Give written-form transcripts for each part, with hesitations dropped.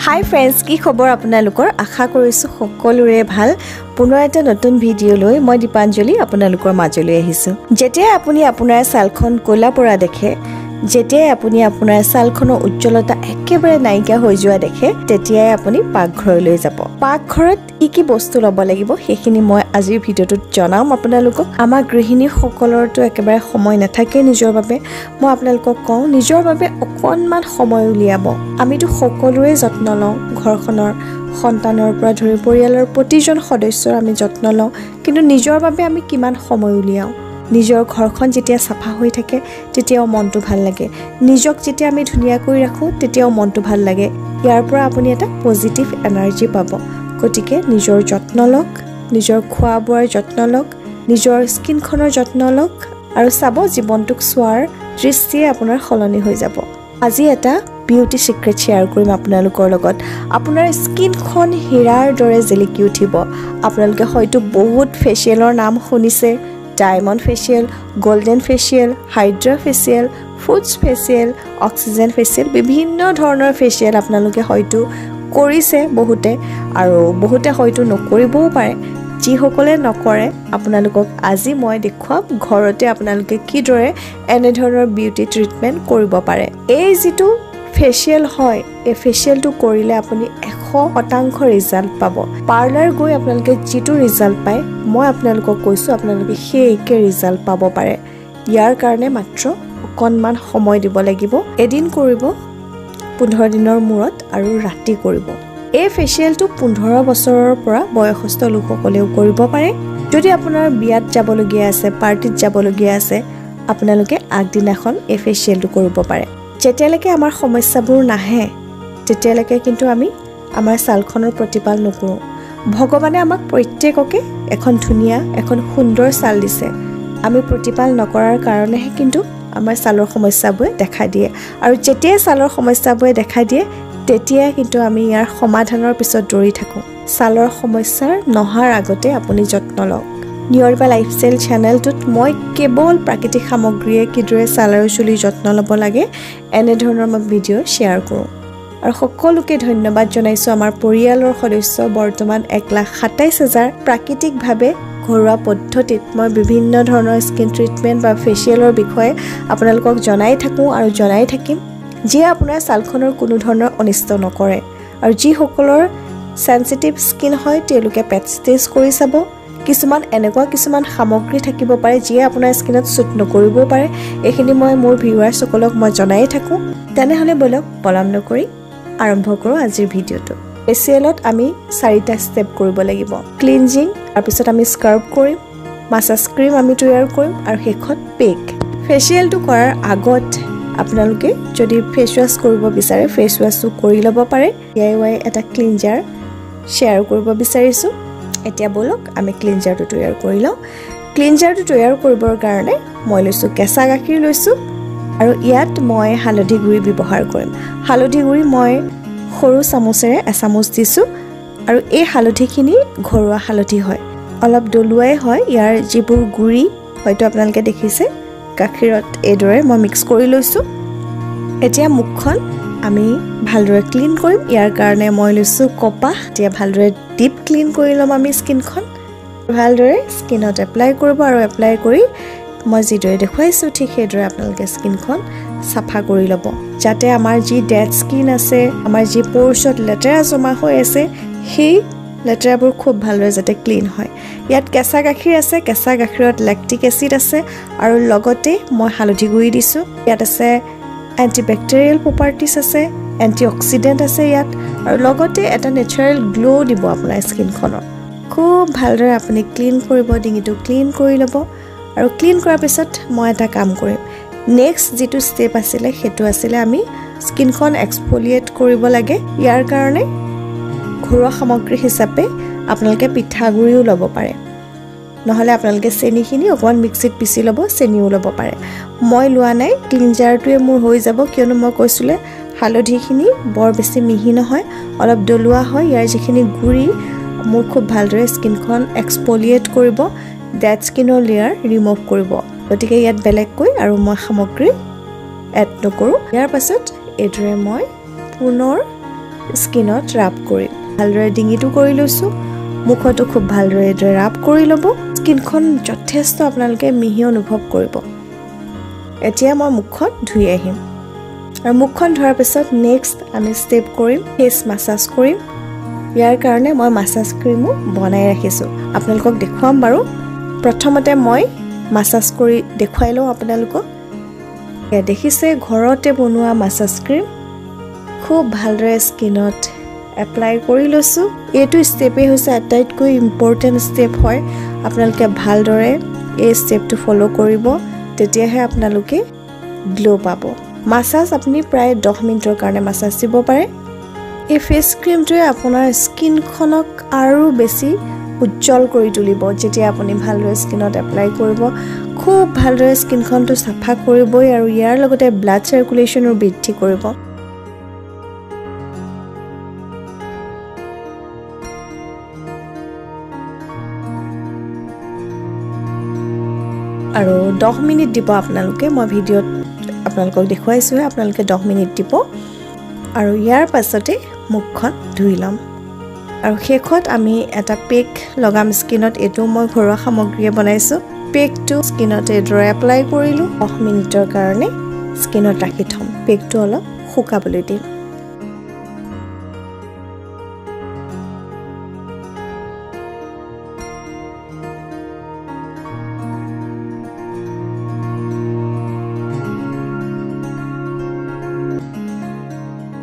হাই friends, কি খবৰ আপোনালোকৰ? আশা কৰিছোঁ সকলোৰে ভাল। পুনৰ এটা নতুন ভিডিঅ' লৈ মই দীপাঞ্জলি আপোনালোকৰ মাজলৈ আহিছোঁ। যেতিয়াই আপুনি আপোনাৰ ছালখন ক'লা পৰা দেখে, যেতিয়াই আপুনি আপোনাৰ ছালখনৰ উজ্জ্বলতা একেবাৰে নাইকিয়া হৈ যোৱা দেখে, তেতিয়াই আপুনি পাকঘৰলৈ যাব। পাকঘৰত কি বস্তু ল'ব লাগিব সেইখিনি মই আজিৰ ভিডিঅ'টোত জনাম আপোনালোকক। আমাৰ গৃহিণীসকলৰতো একেবাৰে সময় নাথাকে নিজৰ বাবে। মই আপোনালোকক কওঁ, নিজৰ বাবে অকণমান সময় উলিয়াব। আমিতো সকলোৰে যত্ন লওঁ, ঘৰখনৰ সন্তানৰ পৰা ধৰি পৰিয়ালৰ প্ৰতিজন সদস্যৰ আমি যত্ন লওঁ, কিন্তু নিজৰ বাবে আমি কিমান সময় উলিয়াওঁ? নিজৰ ঘৰখন যেতিয়া চাফা হৈ থাকে তেতিয়াও মনটো ভাল লাগে। নিজক যেতিয়া আমি ধুনীয়াকৈ ৰাখোঁ তেতিয়াও মনটো ভাল লাগে। ইয়াৰ পৰা আপুনি এটা পজিটিভ এনাৰ্জি পাব। গতিকে নিজৰ যত্ন লওক, নিজৰ খোৱা বোৱাৰ যত্ন লওক, নিজৰ স্কিনখনৰ যত্ন লওক, আৰু চাব জীৱনটোক চোৱাৰ দৃষ্টিয়ে আপোনাৰ সলনি হৈ যাব। আজি এটা বিউটি চিক্ৰেট শ্বেয়াৰ কৰিম আপোনালোকৰ লগত। আপোনাৰ স্কিনখন হীৰাৰ দৰে জিলিকি উঠিব। আপোনালোকে হয়তো বহুত ফেচিয়েলৰ নাম শুনিছে, diamond facial, golden facial, hydra facial, foods facial, oxygen facial, বিভিন্ন ধৰণৰ ফেচিয়েল আপোনালোকে হয়তো কৰিছে বহুতে, আৰু বহুতে হয়তো নকৰিবও পাৰে। যিসকলে নকৰে আপোনালোকক আজি মই দেখুৱাম ঘৰতে আপোনালোকে কিদৰে এনেধৰণৰ বিউটি ট্ৰিটমেণ্ট কৰিব পাৰে। এই যিটো ফেচিয়েল হয়, এই ফেচিয়েলটো কৰিলে আপুনি 100% ৰিজাল্ট পাব। পাৰ্লাৰ গৈ আপোনালোকে যিটো ৰিজাল্ট পায়, মই আপোনালোকক কৈছোঁ আপোনালোকে সেই একে ৰিজাল্ট পাব পাৰে। ইয়াৰ কাৰণে মাত্ৰ অকণমান সময় দিব লাগিব। এদিন কৰিব, 15 দিনৰ মূৰত, আৰু ৰাতি কৰিব। এই ফেচিয়েলটো 15 বছৰৰ পৰা বয়সস্থ লোকসকলেও কৰিব পাৰে। যদি আপোনাৰ বিয়াত যাবলগীয়া আছে, পাৰ্টিত যাবলগীয়া আছে, আপোনালোকে আগদিনাখন এই ফেচিয়েলটো কৰিব পাৰে। যেতিয়ালৈকে আমাৰ সমস্যাবোৰ নাহে তেতিয়ালৈকে কিন্তু আমি আমাৰ ছালখনৰ প্ৰতিপাল নকৰোঁ। ভগৱানে আমাক প্ৰত্যেককে এখন ধুনীয়া, এখন সুন্দৰ ছাল দিছে। আমি প্ৰতিপাল নকৰাৰ কাৰণেহে কিন্তু আমাৰ ছালৰ সমস্যাবোৰে দেখা দিয়ে, আৰু যেতিয়াই ছালৰ সমস্যাবোৰে দেখা দিয়ে তেতিয়াই কিন্তু আমি ইয়াৰ সমাধানৰ পিছত দৌৰি থাকোঁ। ছালৰ সমস্যাৰ নহাৰ আগতে আপুনি যত্ন লওক। নিয়ৰবা লাইফষ্টাইল চেনেলটোত মই কেৱল প্ৰাকৃতিক সামগ্ৰীয়ে কিদৰে ছাল আৰু চুলিৰ যত্ন ল'ব লাগে এনেধৰণৰ মই ভিডিঅ' শ্বেয়াৰ কৰোঁ। আৰু সকলোকে ধন্যবাদ জনাইছোঁ। আমাৰ পৰিয়ালৰ সদস্য বৰ্তমান 1,27,000 প্ৰাকৃতিকভাৱে ঘৰুৱা পদ্ধতিত মই বিভিন্ন ধৰণৰ স্কিন ট্ৰিটমেণ্ট বা ফেচিয়েলৰ বিষয়ে আপোনালোকক জনাই থাকোঁ আৰু জনাই থাকিম, যিয়ে আপোনাৰ ছালখনৰ কোনো ধৰণৰ অনিষ্ট নকৰে। আৰু যিসকলৰ চেঞ্চিটিভ স্কিন হয় তেওঁলোকে পেটছ টেষ্ট কৰি চাব। কিছুমান সামগ্ৰী থাকিব পাৰে যিয়ে আপোনাৰ স্কিনত শ্বুট নকৰিবও পাৰে। এইখিনি মই মোৰ ভিউৱাৰ্ছসকলক মই জনাই থাকোঁ। তেনেহ'লে ব'লক পলম নকৰি আৰম্ভ কৰোঁ আজিৰ ভিডিঅ'টো। ফেচিয়েলত আমি 4টা ষ্টেপ কৰিব লাগিব। ক্লিনজিং, তাৰপিছত আমি স্ক্ৰাব কৰিম, মাছাজ ক্ৰীম আমি তৈয়াৰ কৰিম, আৰু শেষত পেক। ফেচিয়েলটো কৰাৰ আগত আপোনালোকে যদি ফেচ ৱাছ কৰিব বিচাৰে ফেচ ৱাছো কৰি ল'ব পাৰে। DIY এটা ক্লিনজাৰ শ্বেয়াৰ কৰিব বিচাৰিছোঁ। এতিয়া ব'লক আমি ক্লিনজাৰটো তৈয়াৰ কৰি লওঁ। ক্লিনজাৰটো তৈয়াৰ কৰিবৰ কাৰণে মই লৈছোঁ কেঁচা গাখীৰ লৈছোঁ, আৰু ইয়াত মই হালধি গুড়ি ব্যৱহাৰ কৰিম। হালধি গুড়ি মই সৰু চামুচেৰে এচামুচ দিছোঁ, আৰু এই হালধিখিনি ঘৰুৱা হালধি হয়, অলপ দলুৱাই হয়। ইয়াৰ যিবোৰ গুড়ি হয়তো আপোনালোকে দেখিছে, গাখীৰত এইদৰে মই মিক্স কৰি লৈছোঁ। এতিয়া মুখখন আমি ভালদৰে ক্লিন কৰিম। ইয়াৰ কাৰণে মই লৈছোঁ কপাহ। এতিয়া ভালদৰে ডিপ ক্লিন কৰি ল'ম আমি স্কিনখন। ভালদৰে স্কিনত এপ্লাই কৰিব, আৰু এপ্লাই কৰি মই যিদৰে দেখুৱাইছোঁ ঠিক সেইদৰে আপোনালোকে স্কিনখন চাফা কৰি ল'ব, যাতে আমাৰ যি ডেড স্কিন আছে, আমাৰ যি প'ৰ্ছত লেতেৰা জমা হৈ আছে, সেই লেতেৰাবোৰ খুব ভালদৰে যাতে ক্লিন হয়। ইয়াত কেঁচা গাখীৰ আছে, কেঁচা গাখীৰত লেক্টিক এচিড আছে, আৰু লগতে মই হালধি গুড়ি দিছোঁ। ইয়াত আছে এণ্টিবেক্টেৰিয়েল প্ৰপাৰ্টিজ আছে, এণ্টি অক্সিডেণ্ট আছে ইয়াত, আৰু লগতে এটা নেচাৰেল গ্ল' দিব আপোনাৰ স্কিনখনৰ। খুব ভালদৰে আপুনি ক্লিন কৰিব, ডিঙিটো ক্লিন কৰি ল'ব। আৰু ক্লিন কৰাৰ পিছত মই এটা কাম কৰিম। নেক্সট যিটো ষ্টেপ আছিলে সেইটো আছিলে আমি স্কিনখন এক্সফলিয়েট কৰিব লাগে। ইয়াৰ কাৰণে ঘৰুৱা সামগ্ৰী হিচাপে আপোনালোকে পিঠাগুড়িও ল'ব পাৰে, নহ'লে আপোনালোকে চেনিখিনি অকণমান মিক্সিত পিচি ল'ব, চেনিও ল'ব পাৰে। মই লোৱা নাই, ক্লিনজাৰটোৱে মোৰ হৈ যাব, কিয়নো মই কৈছিলোঁ হালধিখিনি বৰ বেছি মিহি নহয়, অলপ দলুৱা হয়। ইয়াৰ যিখিনি গুড়ি মোৰ খুব ভালদৰে স্কিনখন এক্সফলিয়েট কৰিব, ডেড স্কিনৰ লেয়াৰ ৰিমুভ কৰিব। গতিকে ইয়াত বেলেগকৈ আৰু মই সামগ্ৰী এড নকৰোঁ। ইয়াৰ পাছত এইদৰে মই পুনৰ স্কিনত ৰাব কৰিম ভালদৰে ডিঙিটো কৰি লৈছোঁ মুখটো খুব ভালদৰে ৰাব কৰি ল'ব স্কিনখন যথেষ্ট আপোনালোকে মিহি অনুভৱ কৰিব এতিয়া মই মুখখন ধুই আহিম আৰু মুখখন ধোৱাৰ পিছত নেক্সট আমি ষ্টেপ কৰিম ফেচ মাসাজ কৰিম ইয়াৰ কাৰণে মই মাসাজ ক্ৰীমো বনাই ৰাখিছোঁ আপোনালোকক দেখুৱাম বাৰু প্ৰথমতে মই মাসাজ কৰি দেখুৱাই লওঁ আপোনালোকক দেখিছে ঘৰতে বনোৱা মাসাজ ক্ৰীম খুব ভালদৰে স্কিনত এপ্লাই কৰি লৈছোঁ এইটো ষ্টেপেই হৈছে আটাইতকৈ ইম্পৰ্টেণ্ট ষ্টেপ হয় আপোনালোকে ভালদৰে এই ষ্টেপটো ফ'ল' কৰিব তেতিয়াহে আপোনালোকে গ্ল' পাব মাসাজ আপুনি প্ৰায় 10 মিনিটৰ কাৰণে মাসাজ দিব পাৰে এই ফেচ ক্ৰীমটোৱে আপোনাৰ স্কিনখনক আৰু বেছি উজ্জ্বল কৰি তুলিব যেতিয়া আপুনি ভালদৰে স্কিনত এপ্লাই কৰিব খুব ভালদৰে স্কিনখনটো সাফা কৰিবই আৰু ইয়াৰ লগতে ব্লাড সাৰ্কুলেশ্যনো বৃদ্ধি কৰিব আৰু 10 মিনিট দিব আপোনালোকে মই ভিডিঅ'ত আপোনালোকক দেখুৱাইছোঁ আপোনালোকে 10 মিনিট দিব আৰু ইয়াৰ পাছতে মুখখন ধুই লম আৰু শেষত আমি এটা পেক লগাম স্কিনত এটো মই ঘৰুৱা সামগ্ৰীয়ে বনাইছোঁ পেকটো স্কিনত এড্ৰাই এপ্লাই কৰিলোঁ 10 মিনিটৰ কাৰণে স্কিনত ৰাখি থম পেকটো অলপ শুকাবলৈ দিম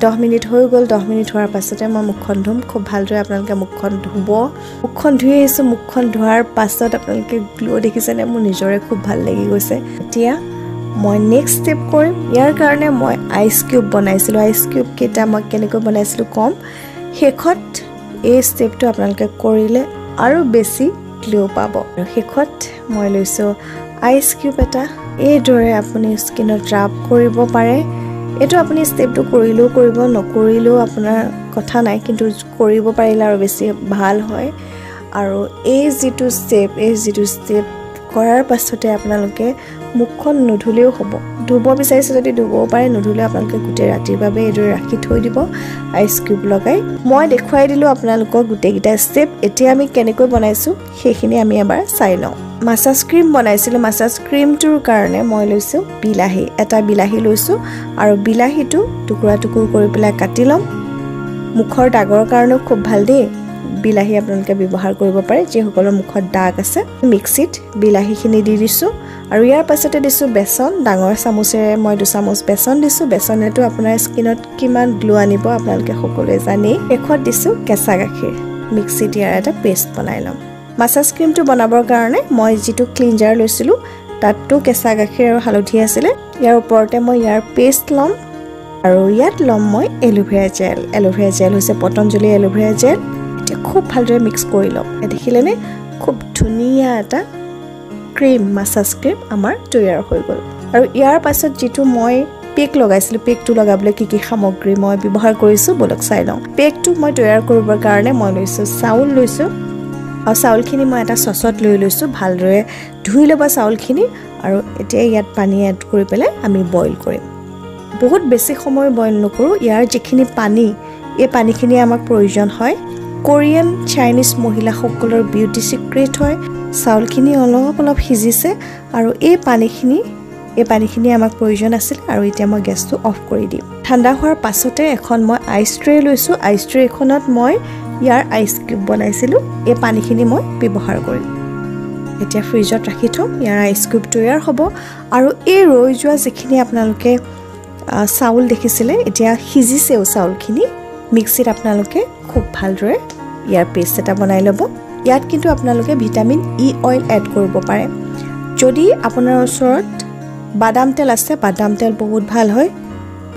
দহ মিনিট হৈ গ'ল 10 মিনিট হোৱাৰ পাছতে মই মুখখন ধুম খুব ভালদৰে আপোনালোকে মুখখন ধুব মুখখন ধুই আহিছোঁ মুখখন ধোৱাৰ পাছত আপোনালোকে গ্লো দেখিছেনে মোৰ নিজৰে খুব ভাল লাগি গৈছে এতিয়া মই নেক্সট ষ্টেপ কৰিম ইয়াৰ কাৰণে মই আইচ কিউব বনাইছিলোঁ আইচ কিউব কেইটা মই কেনেকৈ বনাইছিলোঁ কম শেষত এই ষ্টেপটো আপোনালোকে কৰিলে আৰু বেছি গ্লো পাব আৰু শেষত মই লৈছোঁ আইচ কিউব এটা এইদৰে আপুনি স্কিনত ৰাব কৰিব পাৰে এটো আপুনি ষ্টেপটো কৰিলেও কৰিব নকৰিলেও আপোনাৰ কথা নাই কিন্তু কৰিব পাৰিলে আৰু বেছি ভাল হয় আৰু এই যেটো ষ্টেপ কৰাৰ পাছতে আপোনালোকে মুখখন নুধুলেও হ'ব ধুব বিচাৰিছে যদি ধুবও পাৰে নুধুলে আপোনালোকে গোটেই ৰাতিৰ বাবে এদৰে ৰাখি থৈ দিব আইচ কিউব লগাই মই দেখুৱাই দিলোঁ আপোনালোকক গোটেইকেইটা ষ্টেপ এতিয়া আমি কেনেকৈ বনাইছোঁ সেইখিনি আমি এবাৰ চাই লওঁ মাসাজ ক্ৰীম বনাইছিলোঁ মাসাজ ক্ৰীমটোৰ কাৰণে মই লৈছোঁ বিলাহী এটা বিলাহী লৈছোঁ আৰু বিলাহীটো টুকুৰা টুকুৰ কৰি পেলাই কাটি ল'ম মুখৰ দাগৰ কাৰণেও খুব ভাল দেই বিলাহী আপোনালোকে ব্যৱহাৰ কৰিব পাৰে যিসকলৰ মুখত দাগ আছে মিক্সিত বিলাহীখিনি দি দিছোঁ আৰু ইয়াৰ পাছতে দিছোঁ বেচন ডাঙৰ চামুচেৰে মই 2 চামুচ বেচন দিছোঁ বেচনেটো আপোনাৰ স্কিনত কিমান গ্লো আনিব আপোনালোকে সকলোৱে জানেই শেষত দিছোঁ কেঁচা গাখীৰ মিক্সিত ইয়াৰ এটা পেষ্ট বনাই ল'ম মাসাজ ক্ৰীমটো বনাবৰ কাৰণে মই যেটো ক্লিনজাৰ লৈছিলোঁ তাতটো কেঁচা গাখীৰ আৰু হালধি আছিলে ইয়াৰ ওপৰতে মই ইয়াৰ পেষ্ট ল'ম আৰু ইয়াত ল'ম মই এলোভেৰা জেল হৈছে পতঞ্জলি এলোভেৰা জেল এতিয়া খুব ভালদৰে মিক্স কৰি ল'ম দেখিলেনে খুব ধুনীয়া এটা ক্ৰীম মাসাজ ক্ৰীম আমাৰ তৈয়াৰ হৈ গ'ল আৰু ইয়াৰ পাছত যেটো মই পেক লগাইছিলোঁ পেকটো লগাবলৈ কি সামগ্ৰী মই ব্যৱহাৰ কৰিছোঁ বলক চাই লওঁ পেকটো মই তৈয়াৰ কৰিবৰ কাৰণে মই লৈছোঁ চাউল লৈছোঁ আৰু চাউলখিনি মই এটা চচত লৈ লৈছোঁ ভালদৰে ধুই ল'ব চাউলখিনি আৰু এতিয়া ইয়াত পানী এড কৰি পেলাই আমি বইল কৰিম বহুত বেছি সময় বইল নকৰোঁ ইয়াৰ যিখিনি পানী এই পানীখিনি আমাক প্ৰয়োজন হয় কোৰিয়ান চাইনিজ মহিলাসকলৰ বিউটি সিক্ৰেট হয় চাউলখিনি অলপ সিজিছে আৰু এই পানীখিনি আমাক প্ৰয়োজন আছিল আৰু এতিয়া মই গেছটো অফ কৰি দিম ঠাণ্ডা হোৱাৰ পাছতে এখন মই আইচ ট্ৰে লৈছোঁ আইচ ট্ৰে এখনত মই ইয়াৰ আইচ কিউব বনাইছিলোঁ এই পানীখিনি মই ব্যৱহাৰ কৰিম এতিয়া ফ্ৰিজত ৰাখি থম ইয়াৰ আইচ কিউব তৈয়াৰ হ'ব আৰু এই ৰৈ যোৱা যিখিনি আপোনালোকে চাউল দেখিছিলে এতিয়া সিজিছেও চাউলখিনি মিক্সিত আপোনালোকে খুব ভালদৰে ইয়াৰ পেষ্ট এটা বনাই ল'ব ইয়াত কিন্তু আপোনালোকে ভিটামিন ই অইল এড কৰিব পাৰে যদি আপোনাৰ ওচৰত বাদাম তেল আছে বাদাম তেল বহুত ভাল হয়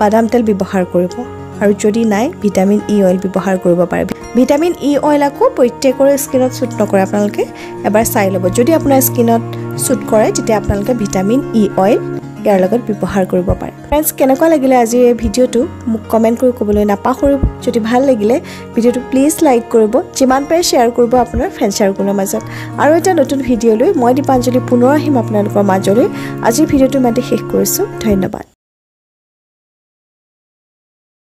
বাদাম তেল ব্যৱহাৰ কৰিব আৰু যদি নাই ভিটামিন ই অইল ব্যৱহাৰ কৰিব পাৰে ভিটামিন ই অইল আকৌ প্ৰত্যেকৰে স্কিনত সুট নকৰে আপোনালোকে এবাৰ চাই ল'ব যদি আপোনাৰ স্কিনত সুট কৰে তেতিয়া আপোনালোকে ভিটামিন ই অইল ইয়াৰ লগত ব্যৱহাৰ কৰিব পাৰে ফ্ৰেন্ডছ কেনেকুৱা লাগিলে আজি এই ভিডিঅ'টো মোক কমেন্ট কৰি ক'বলৈ নাপাহৰিব যদি ভাল লাগিলে ভিডিঅ'টো প্লিজ লাইক কৰিব যিমান পাৰে শ্বেয়াৰ কৰিব আপোনাৰ ফ্ৰেন্ড চাৰ্কুলৰ মাজত আৰু এটা নতুন ভিডিঅ' লৈ মই দীপাঞ্জলি পুনৰ আহিম আপোনালোকৰ মাজলৈ আজিৰ ভিডিঅ'টো ইমানতে শেষ কৰিছোঁ ধন্যবাদ